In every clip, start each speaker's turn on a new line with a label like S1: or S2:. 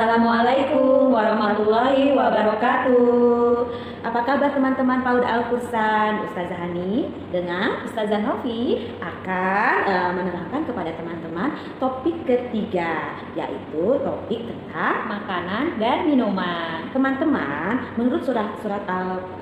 S1: Assalamualaikum warahmatullahi wabarakatuh. Apa kabar teman-teman PAUD Al-Fursan? Ustazah Hani dengan Ustazah Novi akan menerangkan kepada teman-teman topik ketiga, yaitu topik tentang makanan dan minuman. Teman-teman, menurut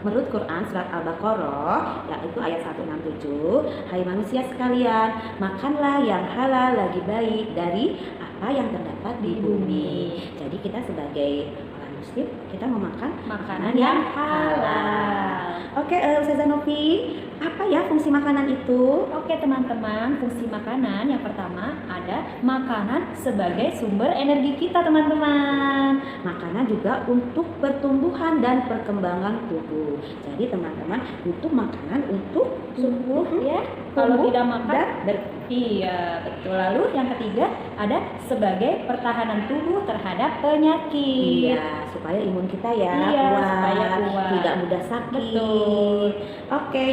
S1: menurut Quran surat Al-Baqarah, yaitu ayat 167, hai manusia sekalian, makanlah yang halal lagi baik dari apa yang terdapat di bumi. Jadi kita sebagai orang muslim, kita memakan makanan yang halal. Oke, Ustazah Novi, apa ya fungsi makanan itu?
S2: Oke teman-teman, fungsi makanan yang pertama ada makanan sebagai sumber energi kita teman-teman.
S1: Makanan juga untuk pertumbuhan dan perkembangan tubuh. Jadi teman-teman butuh makanan untuk
S2: Tubuh ya, kalau tidak makan iya betul. Lalu yang ketiga ada sebagai pertahanan tubuh terhadap penyakit.
S1: Iya, supaya imun kita ya
S2: supaya kuat,
S1: tidak mudah sakit.
S2: Betul.
S1: Oke,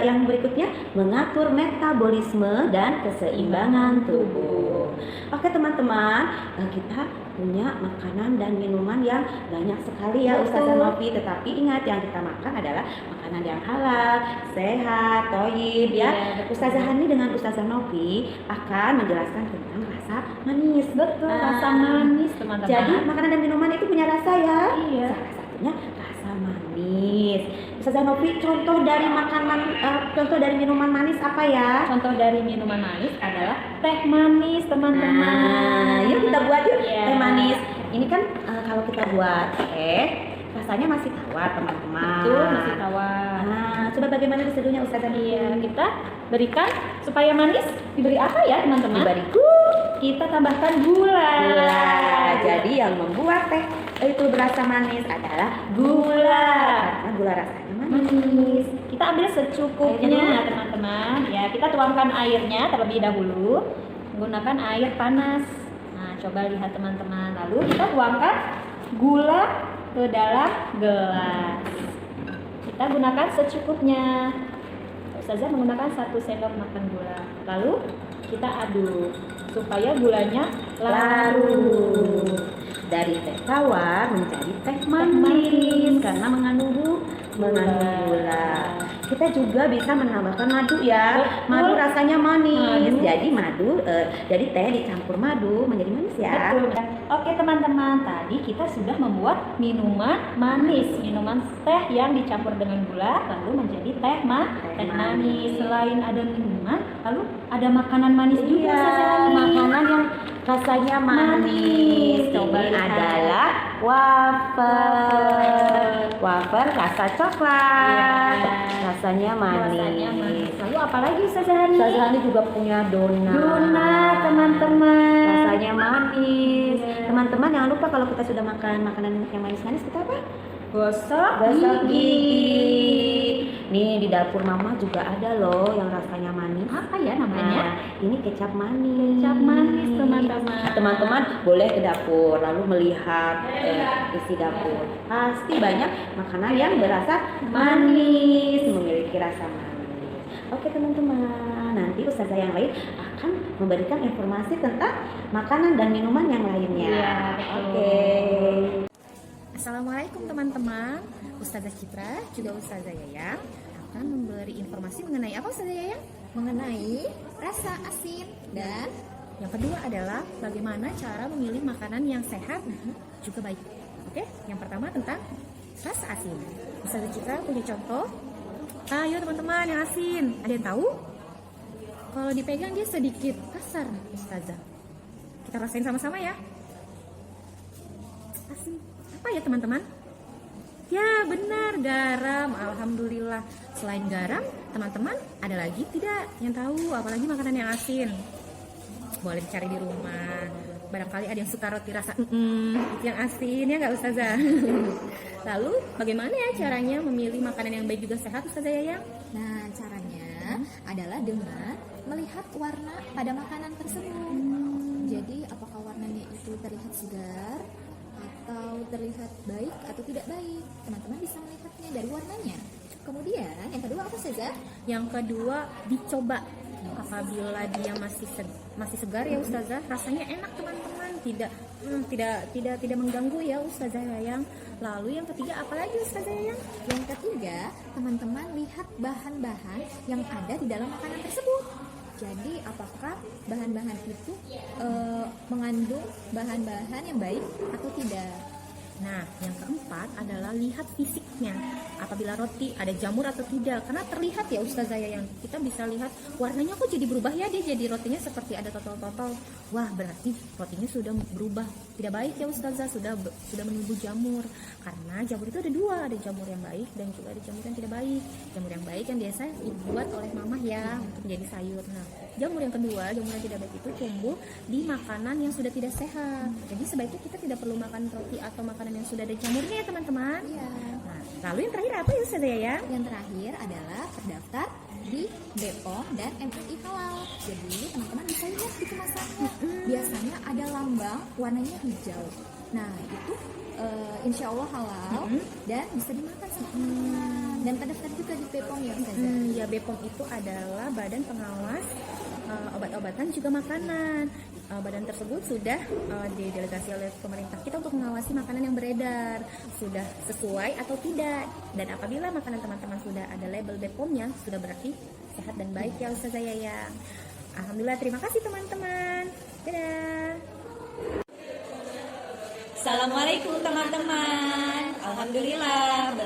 S1: yang berikutnya mengatur metabolisme dan keseimbangan tubuh. Oke teman-teman, kita punya makanan dan minuman yang banyak sekali ya Ustazah Novi. Tetapi ingat, yang kita makan adalah makanan yang halal, sehat, toyib ya. Ustazah Hani dengan Ustazah Novi akan menjelaskan tentang rasa manis.
S2: Betul, rasa manis teman-teman.
S1: Jadi makanan dan minuman itu punya rasa ya.
S2: Iya.
S1: Salah satunya rasa manis. Ustazah Novi, contoh dari contoh dari minuman manis apa ya?
S2: Contoh dari minuman manis adalah teh manis teman-teman.
S1: Yuk kita buat yuk teh
S2: Iya.
S1: manis. Ini kan kalau kita buat teh rasanya masih tawar teman-teman.
S2: Betul, masih tawar.
S1: Nah, coba bagaimana diseduhnya Ustazah Novi?
S2: Iya, kita berikan supaya manis, diberi apa ya teman-teman?
S1: Diberi
S2: Kita tambahkan gula.
S1: Jadi yang membuat teh itu berasa manis adalah gula. Karena gula rasanya manis.
S2: Kita ambil secukupnya teman-teman. Ya, kita tuangkan airnya terlebih dahulu menggunakan air panas. Nah, coba lihat teman-teman. Lalu kita tuangkan gula ke dalam gelas. Kita gunakan secukupnya. Ustazah menggunakan 1 sendok makan gula. Lalu kita aduk supaya gulanya larut.
S1: Dari teh tawar menjadi teh manis karena mengandung gula. Kita juga bisa menambahkan madu ya.
S2: Betul.
S1: Madu rasanya manis.
S2: Madu.
S1: Jadi jadi teh dicampur madu menjadi manis ya.
S2: Betul. Oke teman-teman, tadi kita sudah membuat minuman manis, minuman teh yang dicampur dengan gula lalu menjadi teh manis. Selain ada minuman, lalu ada makanan manis juga.
S1: Makanan yang rasanya manis.
S2: Coba
S1: Ini
S2: lihat.
S1: adalah wafer rasa coklat. Rasanya manis.
S2: Lalu apalagi Ustazah Hani?
S1: Ustazah Hani juga punya
S2: Donat teman-teman.
S1: Rasanya manis. Teman-teman jangan lupa kalau kita sudah makan makanan yang manis-manis, kita apa?
S2: Gosok
S1: gigi. Nih di dapur mama juga ada loh yang rasanya manis.
S2: Apa ya namanya?
S1: Nah, ini kecap manis.
S2: Kecap manis teman-teman.
S1: Teman-teman boleh ke dapur lalu melihat isi dapur. Pasti banyak makanan yang berasa manis, memiliki rasa manis. Oke teman-teman, nanti ustazah yang lain akan memberikan informasi tentang makanan dan minuman yang lainnya.
S2: Iya, betul.
S1: Oke.
S3: Assalamualaikum teman-teman. Ustazah Citra juga Ustazah Yayang akan memberi informasi mengenai apa Ustazah Yayang? Mengenai rasa asin, dan yang kedua adalah bagaimana cara memilih makanan yang sehat juga baik. Oke, yang pertama tentang rasa asin. Ustazah Citra punya contoh. Ayo teman-teman, yang asin. Ada yang tahu? Kalau dipegang dia sedikit kasar, Ustazah. Kita rasain sama-sama ya. Asin apa ya teman-teman? Ya benar, garam. Alhamdulillah. Selain garam, teman-teman ada lagi tidak yang tahu apalagi makanan yang asin? Boleh cari di rumah. Barangkali ada yang suka roti rasa itu yang asin ya nggak Ustazah? Lalu bagaimana ya caranya memilih makanan yang baik juga sehat Ustazah Yayang?
S4: Nah, caranya adalah dengan melihat warna pada makanan tersebut. Jadi, apakah warnanya itu terlihat segar atau terlihat baik atau tidak baik? Teman-teman bisa melihatnya dari warnanya. Kemudian, yang kedua apa saja?
S3: Yang kedua, dicoba. Apabila dia masih segar ya Ustazah, rasanya enak teman-teman, tidak tidak mengganggu ya Ustazah Yayang. Lalu yang ketiga apa lagi Ustazah Yayang?
S4: Yang ketiga, teman-teman lihat bahan-bahan yang ada di dalam makanan tersebut. Jadi apakah bahan-bahan itu mengandung bahan-bahan yang baik atau tidak?
S3: Nah, yang keempat adalah lihat fisiknya. Apabila roti ada jamur atau tidak. Karena terlihat ya Ustazah Yayang, kita bisa lihat warnanya kok jadi berubah ya, dia jadi rotinya seperti ada totol-totol. Wah, berarti rotinya sudah berubah. Tidak baik ya Ustazah, sudah menumbuh jamur. Karena jamur itu ada dua, ada jamur yang baik dan juga ada jamur yang tidak baik. Jamur yang baik yang biasa dibuat oleh mamah ya untuk menjadi sayur. Nah, jamur yang kedua, jamur yang tidak baik itu tumbuh di makanan yang sudah tidak sehat. Jadi sebaiknya kita tidak perlu makan roti atau makanan yang sudah ada jamurnya ya teman-teman.
S4: Iya.
S3: Nah, lalu yang terakhir apa ya Ustazah Yayang?
S4: Yang terakhir adalah terdaftar di BPOM dan MUI Halal. Jadi teman-teman bisa lihat di kemasannya. Biasanya ada lambang warnanya hijau. Nah itu insya Allah halal dan bisa dimakan sama teman-teman. Dan terdaftar juga di BPOM ya Ustazah.
S3: Ya, BPOM itu adalah Badan Pengawas Obat-obatan juga makanan. Badan tersebut sudah didelegasi oleh pemerintah kita untuk mengawasi makanan yang beredar sudah sesuai atau tidak. Dan apabila makanan teman-teman sudah ada label BPOM-nya, sudah berarti sehat dan baik ya Ustazah Yayang. Alhamdulillah, terima kasih teman-teman. Dadah.
S2: Assalamualaikum teman-teman. Alhamdulillah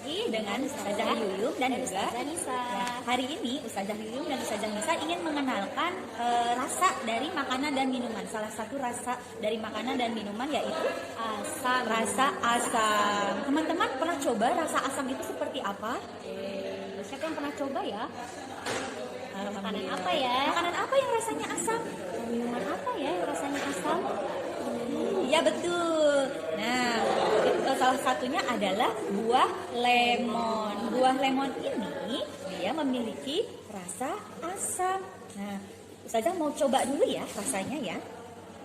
S2: lagi dengan Ustazah Yuyum dan juga
S1: Ustazah Nisa.
S2: Hari ini Ustazah Yuyum dan Ustazah Nisa ingin mengenalkan rasa dari makanan dan minuman. Salah satu rasa dari makanan dan minuman yaitu asam. Rasa asam. Teman-teman pernah coba rasa asam itu seperti apa? Siapa yang pernah coba ya?
S1: Makanan apa ya?
S2: Makanan apa yang rasanya asam?
S1: Minuman apa ya yang rasanya asam?
S2: Ya betul. Nah, itu salah satunya adalah buah lemon. Buah lemon ini dia memiliki rasa asam. Nah, Ustazah mau coba dulu ya rasanya ya.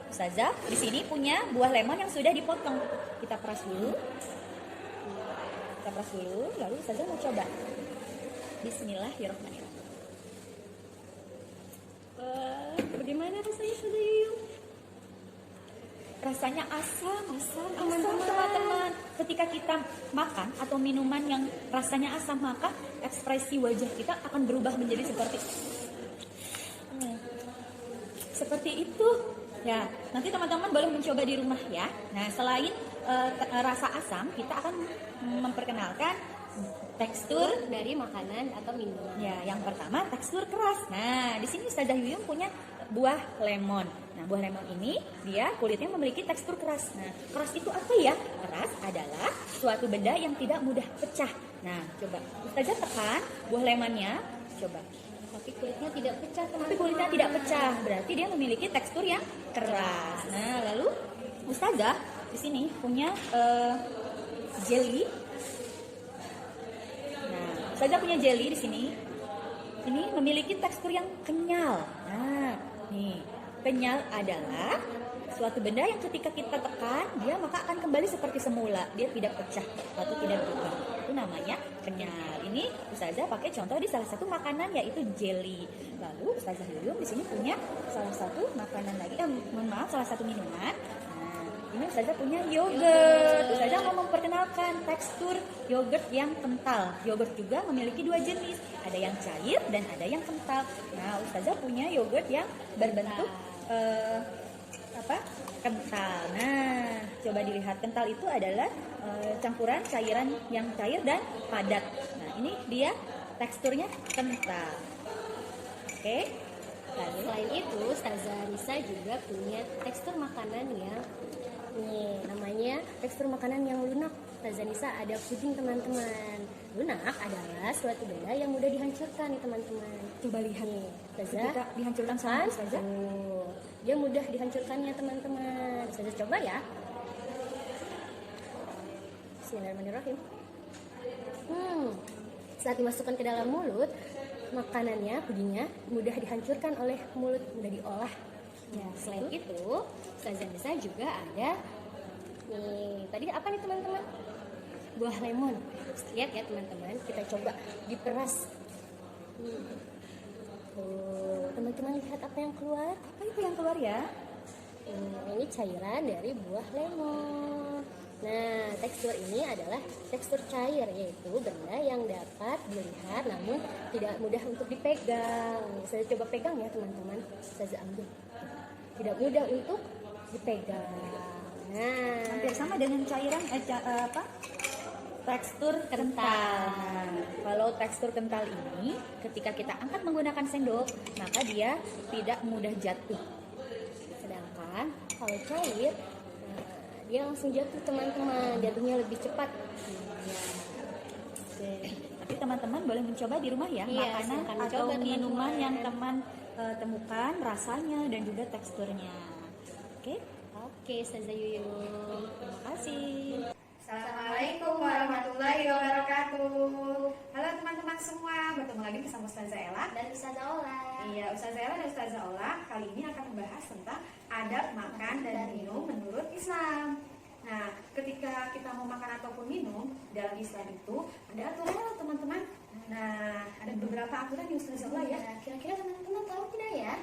S2: Ustazah di sini punya buah lemon yang sudah dipotong. Kita peras dulu. Lalu Ustazah mau coba. Bismillahirrahmanirrahim. Bagaimana rasanya Ustazah Yuyum? Rasanya asam teman-teman. Ketika kita makan atau minuman yang rasanya asam, maka ekspresi wajah kita akan berubah menjadi seperti itu. Ya, nanti teman-teman boleh mencoba di rumah ya. Nah, selain rasa asam, kita akan memperkenalkan tekstur
S1: Dari makanan atau minuman.
S2: ya. Yang pertama tekstur keras. Nah, di sini Ustazah Yuyum punya buah lemon. Nah, buah lemon ini dia kulitnya memiliki tekstur keras. Nah, keras itu apa ya? Keras adalah suatu benda yang tidak mudah pecah. Nah, coba Ustazah tekan buah lemonnya, coba.
S1: Tapi kulitnya tidak pecah
S2: Tapi
S1: teman-teman.
S2: kulitnya tidak pecah, berarti dia memiliki tekstur yang keras. Nah, lalu Ustazah di sini punya jelly. Nah, Ustazah punya jelly di sini. Ini memiliki tekstur yang kenyal. Nah, nih, kenyal adalah suatu benda yang ketika kita tekan, dia maka akan kembali seperti semula. Dia tidak pecah atau tidak berubah. Itu namanya kenyal. Ini Ustazah pakai contoh di salah satu makanan yaitu jelly. Lalu Ustazah Yuyum di sini punya salah satu makanan lagi. Salah satu minuman. Nah, ini Ustazah punya yogurt. Ustazah mau memperkenalkan tekstur yogurt yang kental. Yogurt juga memiliki dua jenis. Ada yang cair dan ada yang kental. Nah, Ustazah punya yogurt yang berbentuk kental. Nah, coba dilihat, kental itu adalah campuran cairan yang cair dan padat. Nah, ini dia teksturnya kental. Oke.
S1: Lalu selain itu, Ustazah Nisa juga punya tekstur makanan yang namanya tekstur makanan yang lunak. Ustazah Nisa ada puding teman-teman. Lunak adalah suatu benda yang mudah dihancurkan nih teman-teman.
S2: Coba lihat
S1: Nih, Ustazah
S2: ketika dihancurkan sama Ustazah.
S1: dia mudah dihancurkannya teman-teman. Ustazah coba ya. Bismillahirrahmanirrahim. Saat dimasukkan ke dalam mulut, makanannya, pudingnya mudah dihancurkan oleh mulut, mudah diolah. Ya, selain itu, Ustazah Nisa juga ada nih, tadi apa nih teman-teman? Buah lemon. Lihat ya teman-teman, kita coba diperas. Tuh, teman-teman lihat apa yang keluar?
S2: Apa itu yang keluar ya?
S5: Ini cairan dari buah lemon. Nah, tekstur ini adalah tekstur cair, yaitu benda yang dapat dilihat namun tidak mudah untuk dipegang. Saya coba pegang ya teman-teman. Saya ambil. Tidak mudah untuk dipegang. Nah,
S2: Hampir sama dengan cairan tekstur kental.
S3: Kalau tekstur kental ini, ketika kita angkat menggunakan sendok, maka dia tidak mudah jatuh.
S5: Sedangkan kalau cair, dia langsung jatuh teman-teman, jatuhnya lebih cepat.
S2: Oke. Tapi teman-teman boleh mencoba di rumah ya,
S5: Iya,
S2: makanan
S5: silakan
S2: atau
S5: coba,
S2: minuman
S5: teman-teman.
S2: yang teman temukan rasanya dan juga teksturnya. Oke,
S5: Oke, Ustazah Yuyun.
S2: terima kasih.
S6: Assalamualaikum warahmatullahi wabarakatuh. Halo teman-teman semua, bertemu lagi bersama Ustazah Ella.
S5: Dan Ustazah Ola.
S6: Iya, Ustazah Ella dan Ustazah Ola kali ini akan membahas tentang adab makan dan minum menurut Islam. Nah, ketika kita mau makan ataupun minum dalam Islam itu ada aturan loh teman-teman. Nah, ada beberapa aturan di Ustazah Ola ya.
S5: Kira-kira teman-teman tahu tidak ya?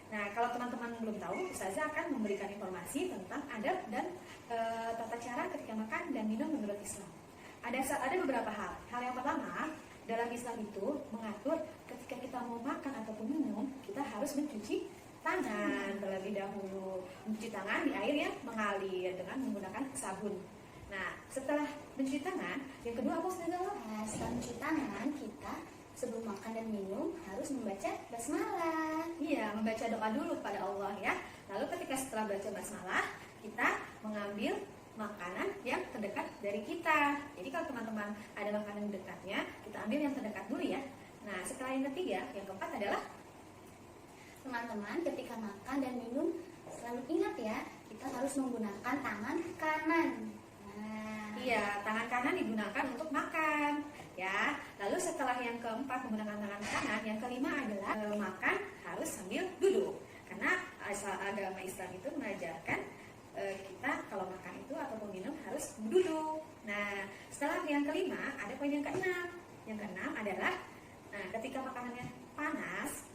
S6: Nah, kalau teman-teman belum tahu, Ustazah akan memberikan informasi tentang adab dan tata cara ketika makan dan minum menurut Islam. Ada beberapa hal. Hal yang pertama, dalam Islam itu mengatur ketika kita mau makan ataupun minum, kita harus mencuci tangan terlebih dahulu. Mencuci tangan di air yang mengalir dengan menggunakan sabun. Nah, setelah mencuci tangan, yang kedua apa Ustazah?
S5: Nah, setelah mencuci tangan, kita sebelum makan dan minum harus membaca basmalah.
S6: Iya, membaca doa dulu pada Allah ya. Lalu ketika setelah baca basmalah, kita mengambil makanan yang terdekat dari kita. Jadi kalau teman-teman ada makanan dekatnya, kita ambil yang terdekat dulu ya. Nah, setelah yang ketiga, yang keempat adalah
S5: Teman-teman, ketika makan dan minum selalu ingat ya, kita harus menggunakan tangan kanan. Nah,
S6: iya, tangan kanan digunakan untuk makan ya. Lalu setelah yang keempat menggunakan tangan kanan, yang kelima adalah makan harus sambil duduk. Karena asal agama Islam itu mengajarkan kita kalau makan itu ataupun minum harus duduk. Nah, setelah yang kelima ada poin yang keenam. Yang keenam adalah ketika makanannya panas,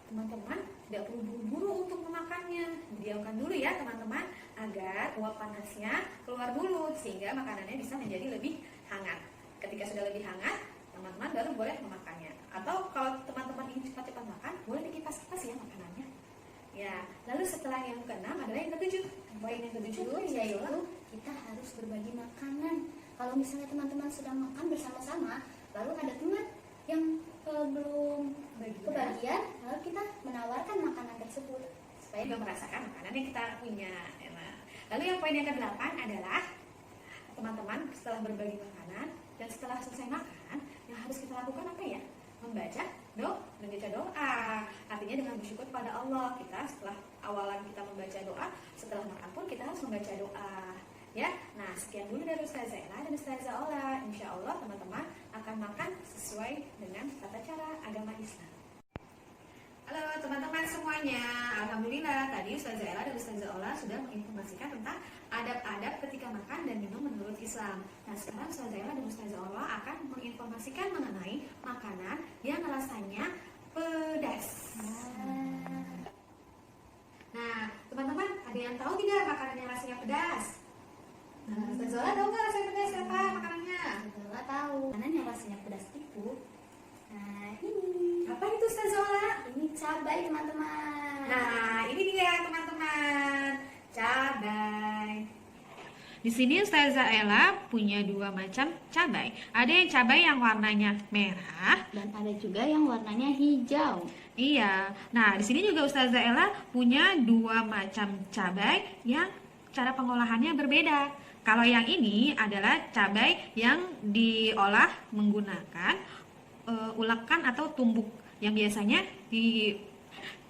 S6: teman-teman tidak perlu buru-buru untuk memakannya. Diamkan dulu ya teman-teman agar uap panasnya keluar dulu sehingga makanannya bisa menjadi lebih hangat. Ketika sudah lebih hangat, teman-teman baru boleh memakannya. Atau kalau teman-teman ingin cepat-cepat makan, boleh dikipas-kipas ya makanannya. Ya, lalu setelah yang keenam adalah yang ketujuh. Poin yang ketujuh
S5: yaitu kita harus berbagi makanan. Kalau misalnya teman-teman sedang makan bersama-sama, lalu ada teman yang belum kebagian, lalu kita menawarkan makanan tersebut
S6: supaya juga merasakan makanan yang kita punya. Nah, lalu yang poin yang ke-8 adalah teman-teman setelah berbagi makanan dan setelah selesai makan, yang harus kita lakukan apa ya? Membaca doa. Artinya dengan bersyukur pada Allah. Kita setelah awalan kita membaca doa, setelah makan pun kita harus membaca doa. Ya, nah sekian dulu dari Ustazah Ella dan Ustazah Ola. Insya Allah teman-teman akan makan sesuai dengan tata cara agama Islam. Halo teman-teman semuanya, alhamdulillah tadi Ustazah Ella dan Ustazah Ola sudah menginformasikan tentang adab-adab ketika makan dan minum menurut Islam. Nah sekarang Ustazah Ella dan Ustazah Ola akan menginformasikan mengenai makanan yang rasanya pedas. Nah teman-teman ada yang tahu tidak makanan yang rasanya pedas? Nah, Ustazah Ola tahu nggak rasanya pedas apa makanannya?
S5: Kita tahu makanan yang rasanya pedas itu. Nah, ini
S6: Apa itu Ustazah Ola?
S5: ini cabai teman-teman.
S6: Nah, ini dia teman-teman, cabai.
S7: Di sini Ustazah Ella punya dua macam cabai. Ada yang cabai yang warnanya merah.
S5: Dan ada juga yang warnanya hijau.
S7: Iya. Nah, di sini juga Ustazah Ella punya dua macam cabai yang cara pengolahannya berbeda. Kalau yang ini adalah cabai yang diolah menggunakan ulakan atau tumbuk yang biasanya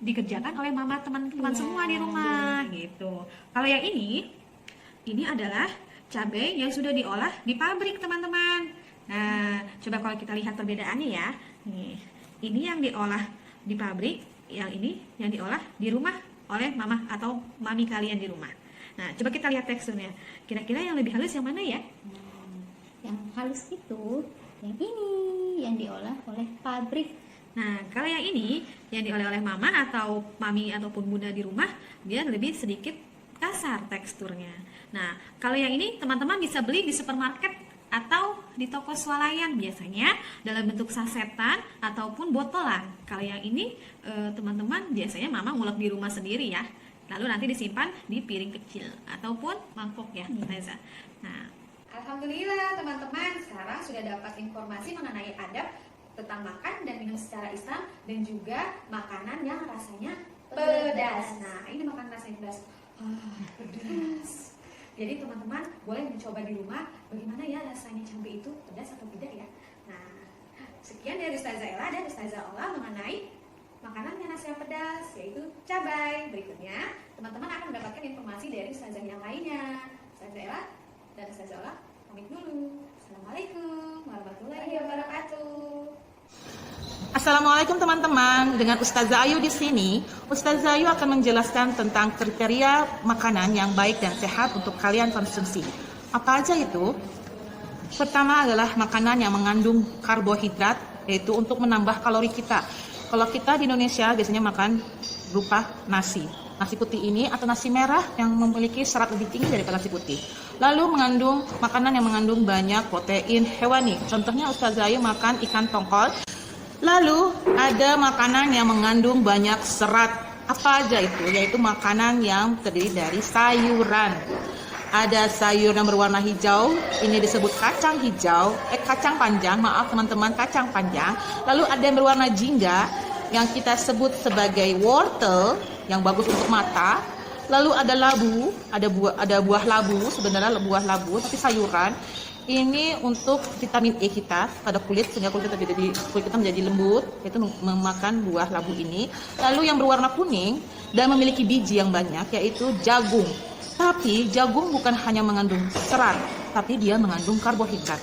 S7: dikerjakan oleh mama teman-teman semua di rumah gitu. Kalau yang ini adalah cabai yang sudah diolah di pabrik teman-teman. Nah, coba kalau kita lihat perbedaannya ya. Nih, ini yang diolah di pabrik, yang ini yang diolah di rumah oleh mama atau mami kalian di rumah. Nah, coba kita lihat teksturnya. Kira-kira yang lebih halus yang mana ya?
S5: Yang halus itu yang ini yang diolah oleh pabrik.
S7: Nah, kalau yang ini yang diolah oleh mama atau mami ataupun bunda di rumah, dia lebih sedikit kasar teksturnya. Nah, kalau yang ini teman-teman bisa beli di supermarket atau di toko swalayan, biasanya dalam bentuk sasetan ataupun botolan. Kalau yang ini teman-teman biasanya mama ngulek di rumah sendiri ya. Lalu nanti disimpan di piring kecil ataupun mangkok ya, Ustazah. Nah,
S6: Alhamdulillah teman-teman, sekarang sudah dapat informasi mengenai adab tentang makan dan minum secara Islam dan juga makanan yang rasanya pedas. Nah, ini makanan rasanya pedas. Pedas. Jadi teman-teman boleh mencoba di rumah bagaimana ya rasanya cabai itu pedas atau tidak ya. Nah, sekian dari Ustazah Ella dan Ustazah Ola mengenai makanan yang rasanya pedas, yaitu cabai. Berikutnya, teman-teman akan mendapatkan informasi dari Ustazah yang lainnya. Ustazah Ella dan Ustazah Ola pamit dulu. Assalamualaikum warahmatullahi wabarakatuh.
S8: Assalamualaikum teman-teman, dengan Ustazah Ayu di sini. Ustazah Ayu akan menjelaskan tentang kriteria makanan yang baik dan sehat untuk kalian konsumsi. Apa aja itu? Pertama adalah makanan yang mengandung karbohidrat, yaitu untuk menambah kalori kita. Kalau kita di Indonesia biasanya makan berupa nasi. Nasi putih ini atau nasi merah yang memiliki serat lebih tinggi daripada nasi putih. Lalu mengandung makanan yang mengandung banyak protein hewani. Contohnya Ustazah Ayu makan ikan tongkol. Lalu ada makanan yang mengandung banyak serat. Apa aja itu? Yaitu makanan yang terdiri dari sayuran. Ada sayur yang berwarna hijau, ini disebut kacang hijau, kacang panjang, maaf teman-teman, kacang panjang. Lalu ada yang berwarna jingga, yang kita sebut sebagai wortel, yang bagus untuk mata. Lalu ada labu, ada buah labu, sebenarnya buah labu, tapi sayuran. Ini untuk vitamin E kita pada kulit, sehingga kulit kita menjadi lembut, yaitu memakan buah labu ini. Lalu yang berwarna kuning dan memiliki biji yang banyak, yaitu jagung. Tapi jagung bukan hanya mengandung serat, tapi dia mengandung karbohidrat.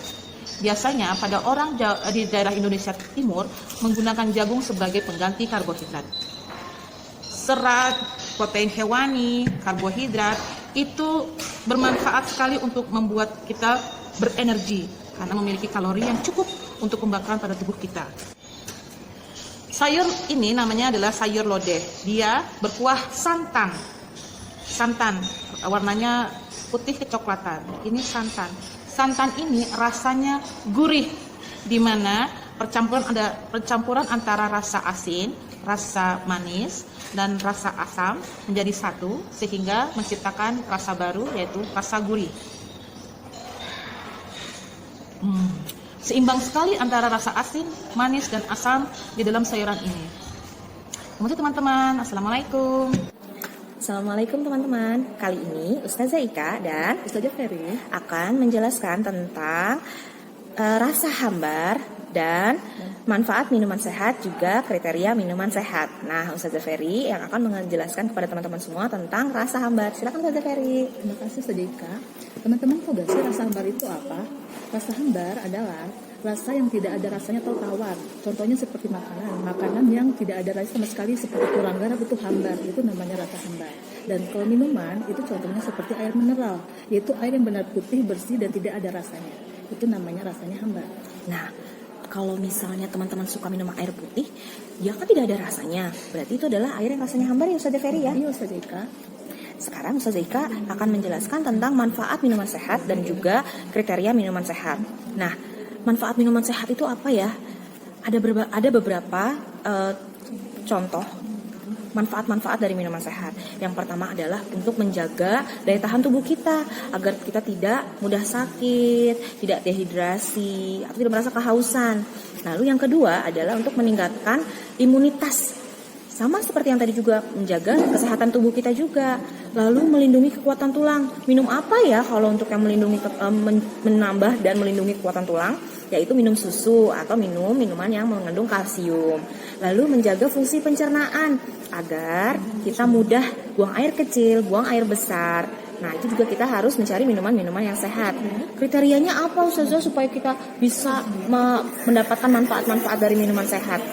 S8: Biasanya pada orang di daerah Indonesia Timur menggunakan jagung sebagai pengganti karbohidrat. Serat, protein hewani, karbohidrat itu bermanfaat sekali untuk membuat kita berenergi karena memiliki kalori yang cukup untuk pembakaran pada tubuh kita. Sayur ini namanya adalah sayur lodeh. Dia berkuah santan. Santan warnanya putih kecoklatan. Ini santan. Santan ini rasanya gurih, di mana percampuran antara rasa asin, rasa manis, dan rasa asam menjadi satu sehingga menciptakan rasa baru yaitu rasa gurih. Seimbang sekali antara rasa asin, manis, dan asam di dalam sayuran ini. Kemudian teman-teman, Assalamualaikum.
S1: Assalamualaikum teman-teman. Kali ini Ustazah Ika dan Ustazah Ferry akan menjelaskan tentang rasa hambar dan manfaat minuman sehat, juga kriteria minuman sehat. Nah, Ustazah Ferry yang akan menjelaskan kepada teman-teman semua tentang rasa hambar. Silakan Ustazah Ferry.
S9: Terima kasih Ustazah Ika. Teman-teman tahu gak sih rasa hambar itu apa? Rasa hambar adalah rasa yang tidak ada rasanya atau tawar. Contohnya seperti makanan yang tidak ada rasa sama sekali seperti kurang garam itu hambar, itu namanya rasa hambar. Dan kalau minuman itu contohnya seperti air mineral, yaitu air yang benar putih, bersih dan tidak ada rasanya. Itu namanya rasanya hambar.
S1: Nah, kalau misalnya teman-teman suka minum air putih, dia kan tidak ada rasanya. Berarti itu adalah air yang rasanya hambar ya Ustazah Ferry ya?
S9: Iya Ustazah Ika.
S1: Sekarang Ustazah Ika akan menjelaskan tentang manfaat minuman sehat dan juga kriteria minuman sehat. Nah, manfaat minuman sehat itu apa ya? Ada beberapa contoh manfaat-manfaat dari minuman sehat. Yang pertama adalah untuk menjaga daya tahan tubuh kita agar kita tidak mudah sakit, tidak dehidrasi, atau tidak merasa kehausan. Lalu yang kedua adalah untuk meningkatkan imunitas. Sama seperti yang tadi juga, menjaga kesehatan tubuh kita juga. Lalu melindungi kekuatan tulang. Minum apa ya kalau untuk yang melindungi menambah dan melindungi kekuatan tulang? Yaitu minum susu atau minum minuman yang mengandung kalsium. Lalu menjaga fungsi pencernaan agar kita mudah buang air kecil, buang air besar. Nah, itu juga kita harus mencari minuman-minuman yang sehat. Kriterianya apa Ustazah supaya kita bisa mendapatkan manfaat-manfaat dari minuman sehat?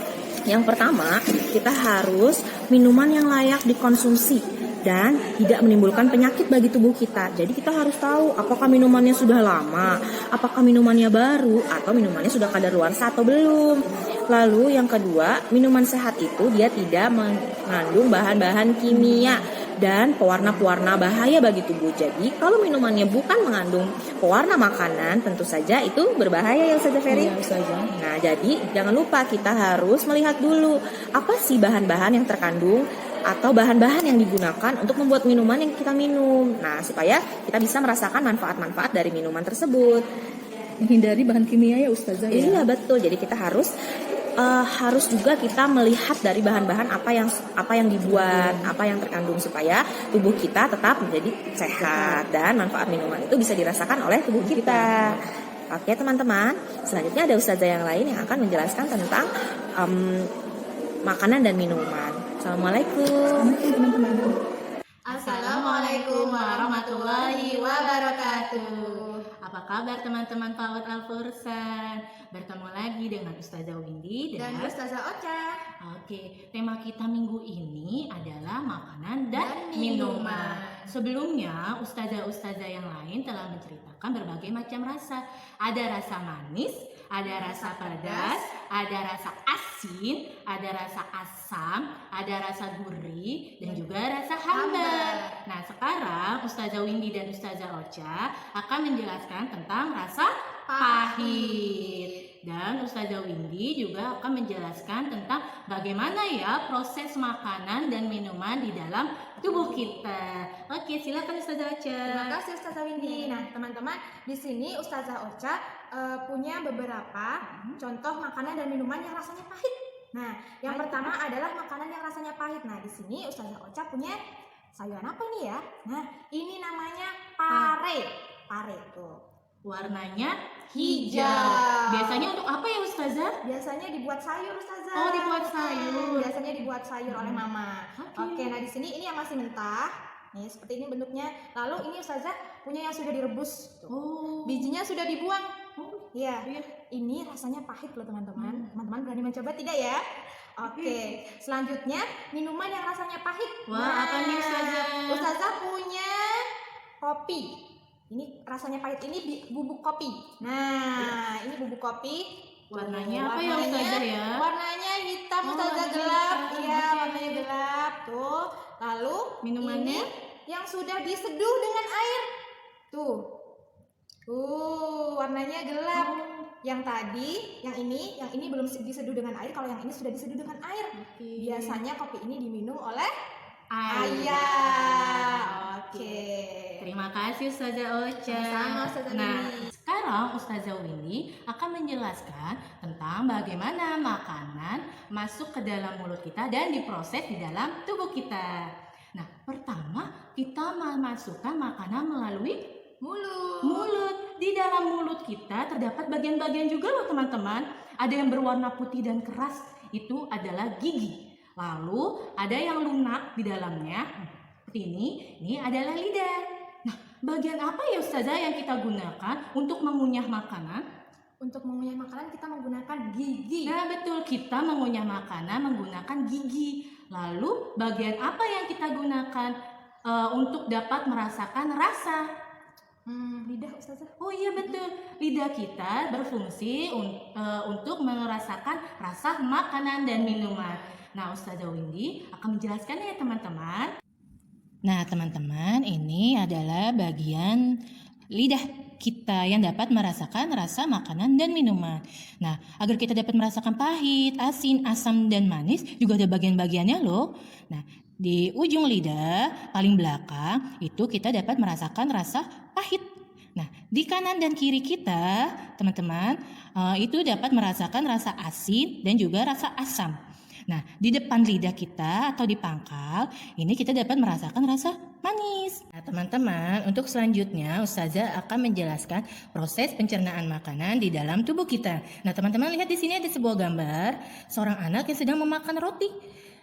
S1: Yang pertama, kita harus minuman yang layak dikonsumsi dan tidak menimbulkan penyakit bagi tubuh kita. Jadi kita harus tahu apakah minumannya sudah lama, apakah minumannya baru, atau minumannya sudah kadaluarsa atau belum.
S10: Lalu yang kedua, minuman sehat itu dia tidak mengandung bahan-bahan kimia dan pewarna-pewarna bahaya bagi tubuh. Jadi kalau minumannya bukan mengandung pewarna makanan, tentu saja itu berbahaya ya Ustazah Ferry.
S9: Iya, Ustazah.
S10: Nah, jadi jangan lupa kita harus melihat dulu apa sih bahan-bahan yang terkandung atau bahan-bahan yang digunakan untuk membuat minuman yang kita minum. Nah, supaya kita bisa merasakan manfaat-manfaat dari minuman tersebut.
S9: Menghindari bahan kimia ya Ustazah ya.
S10: Iya, betul. Jadi kita harus juga kita melihat dari bahan-bahan apa yang dibuat, apa yang terkandung supaya tubuh kita tetap menjadi sehat dan manfaat minuman itu bisa dirasakan oleh tubuh kita. Oke teman-teman, selanjutnya ada ustazah yang lain yang akan menjelaskan tentang makanan dan minuman. Assalamualaikum.
S11: Assalamualaikum warahmatullahi wabarakatuh. Apa kabar teman-teman PAUD Al-Fursan? Bertemu lagi dengan Ustazah Windy dan
S4: Ustazah Ocha.
S11: Oke, tema kita minggu ini adalah makanan dan minuman. Sebelumnya, ustazah-ustazah yang lain telah menceritakan berbagai macam rasa. Ada rasa manis, ada rasa pedas, ada rasa asin, ada rasa asam, ada rasa gurih, dan juga rasa hambar. Nah, sekarang Ustazah Windy dan Ustazah Ocha akan menjelaskan tentang rasa pahit. Dan Ustazah Windy juga akan menjelaskan tentang bagaimana ya proses makanan dan minuman di dalam tubuh kita. Oke, silakan Ustazah Ocha.
S4: Terima kasih Ustazah Windy. Nah, teman-teman, di sini Ustazah Ocha punya beberapa contoh makanan dan minuman yang rasanya pahit. Nah, yang pertama adalah makanan yang rasanya pahit. Nah, di sini Ustazah Ocha punya sayuran apa ini ya? Nah, ini namanya pare. Pare tuh.
S11: Warnanya hijau. Biasanya untuk apa ya Ustazah?
S4: Biasanya dibuat sayur Ustazah.
S11: Oh, dibuat sayur.
S4: Biasanya dibuat sayur oleh mama. Oke, nah di sini ini yang masih mentah. Nih, seperti ini bentuknya. Lalu ini Ustazah punya yang sudah direbus. Tuh. Bijinya sudah dibuang. Iya. Ini rasanya pahit loh teman-teman. Teman-teman berani mencoba tidak ya? Oke. Selanjutnya minuman yang rasanya pahit.
S11: Wah, apa nih Ustazah?
S4: Ustazah punya kopi. Ini rasanya pahit, ini bubuk kopi. Nah, ini bubuk kopi.
S11: Warnanya apa ya Ustazah ya?
S4: Warnanya hitam Ustazah, gelap. Iya, warnanya gelap. Tuh. Lalu
S11: minumannya
S4: ini yang sudah diseduh dengan air. Tuh. Warnanya gelap. Yang tadi, yang ini belum diseduh dengan air. Kalau yang ini sudah diseduh dengan air. Biasanya kopi ini diminum oleh ayah. Oke.
S11: Terima kasih Ustazah Ocha.
S4: Sama Ustazah
S11: Nah,
S4: Windy.
S11: sekarang Ustazah Windy akan menjelaskan tentang bagaimana makanan masuk ke dalam mulut kita dan diproses di dalam tubuh kita. Nah, pertama kita memasukkan makanan melalui mulut. Di dalam mulut kita terdapat bagian-bagian juga loh teman-teman. Ada yang berwarna putih dan keras, itu adalah gigi. Lalu ada yang lunak di dalamnya, seperti ini adalah lidah. Nah, bagian apa ya Ustazah yang kita gunakan untuk mengunyah makanan?
S4: Untuk mengunyah makanan kita menggunakan gigi.
S11: Nah, betul, kita mengunyah makanan menggunakan gigi. Lalu bagian apa yang kita gunakan untuk dapat merasakan rasa?
S4: Lidah Ustazah.
S11: Oh iya betul, lidah kita berfungsi untuk merasakan rasa makanan dan minuman. Nah, Ustazah Windy akan menjelaskan ya teman-teman. Nah teman-teman, ini adalah bagian lidah kita yang dapat merasakan rasa makanan dan minuman. Nah, agar kita dapat merasakan pahit, asin, asam, dan manis juga ada bagian-bagiannya loh. Nah, di ujung lidah paling belakang itu kita dapat merasakan rasa pahit. Nah, di kanan dan kiri kita, teman-teman, itu dapat merasakan rasa asin dan juga rasa asam. Nah, di depan lidah kita atau di pangkal, ini kita dapat merasakan rasa manis. Nah, teman-teman, untuk selanjutnya Ustazah akan menjelaskan proses pencernaan makanan di dalam tubuh kita. Nah, teman-teman lihat di sini ada sebuah gambar seorang anak yang sedang memakan roti.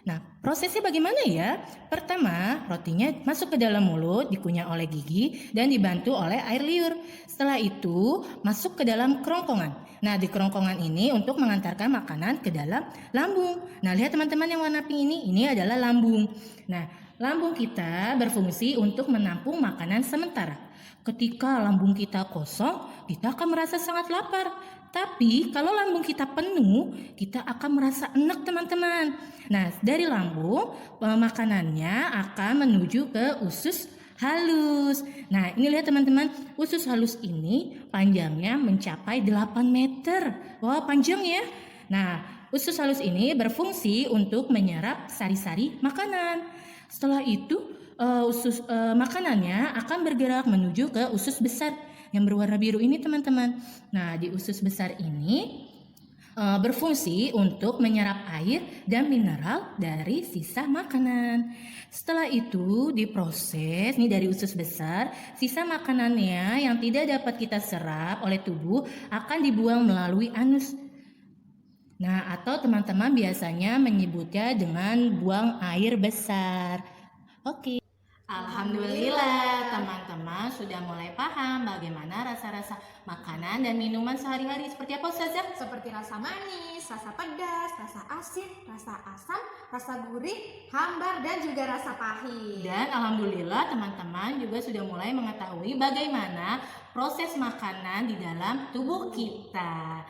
S11: Nah, prosesnya bagaimana ya? Pertama, rotinya masuk ke dalam mulut, dikunyah oleh gigi, dan dibantu oleh air liur. Setelah itu, masuk ke dalam kerongkongan. Nah, di kerongkongan ini untuk mengantarkan makanan ke dalam lambung. Nah, lihat teman-teman yang warna pink ini adalah lambung. Nah, lambung kita berfungsi untuk menampung makanan sementara. ketika lambung kita kosong, kita akan merasa sangat lapar. Tapi kalau lambung kita penuh, kita akan merasa enak teman-teman. Nah, dari lambung, makanannya akan menuju ke usus halus. Nah, ini lihat teman-teman, usus halus ini panjangnya mencapai 8 meter. Wah, panjang ya. Nah, usus halus ini berfungsi untuk menyerap sari-sari makanan. Setelah itu, makanannya akan bergerak menuju ke usus besar yang berwarna biru ini teman-teman. Nah, di usus besar ini berfungsi untuk menyerap air dan mineral dari sisa makanan. Setelah itu diproses nih dari usus besar, sisa makanannya yang tidak dapat kita serap oleh tubuh akan dibuang melalui anus. Nah, atau teman-teman biasanya menyebutnya dengan buang air besar. Oke.
S2: Alhamdulillah teman-teman sudah mulai paham bagaimana rasa-rasa makanan dan minuman sehari-hari. Seperti apa Ustazah?
S4: Seperti rasa manis, rasa pedas, rasa asin, rasa asam, rasa gurih, hambar, dan juga rasa pahit.
S2: Dan alhamdulillah teman-teman juga sudah mulai mengetahui bagaimana proses makanan di dalam tubuh kita.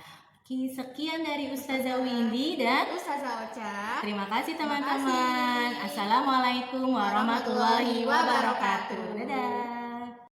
S2: Sekian dari Ustazah Windy dan
S4: Ustazah Ocha.
S2: terima kasih teman-teman. Assalamualaikum warahmatullahi wabarakatuh. Dadah.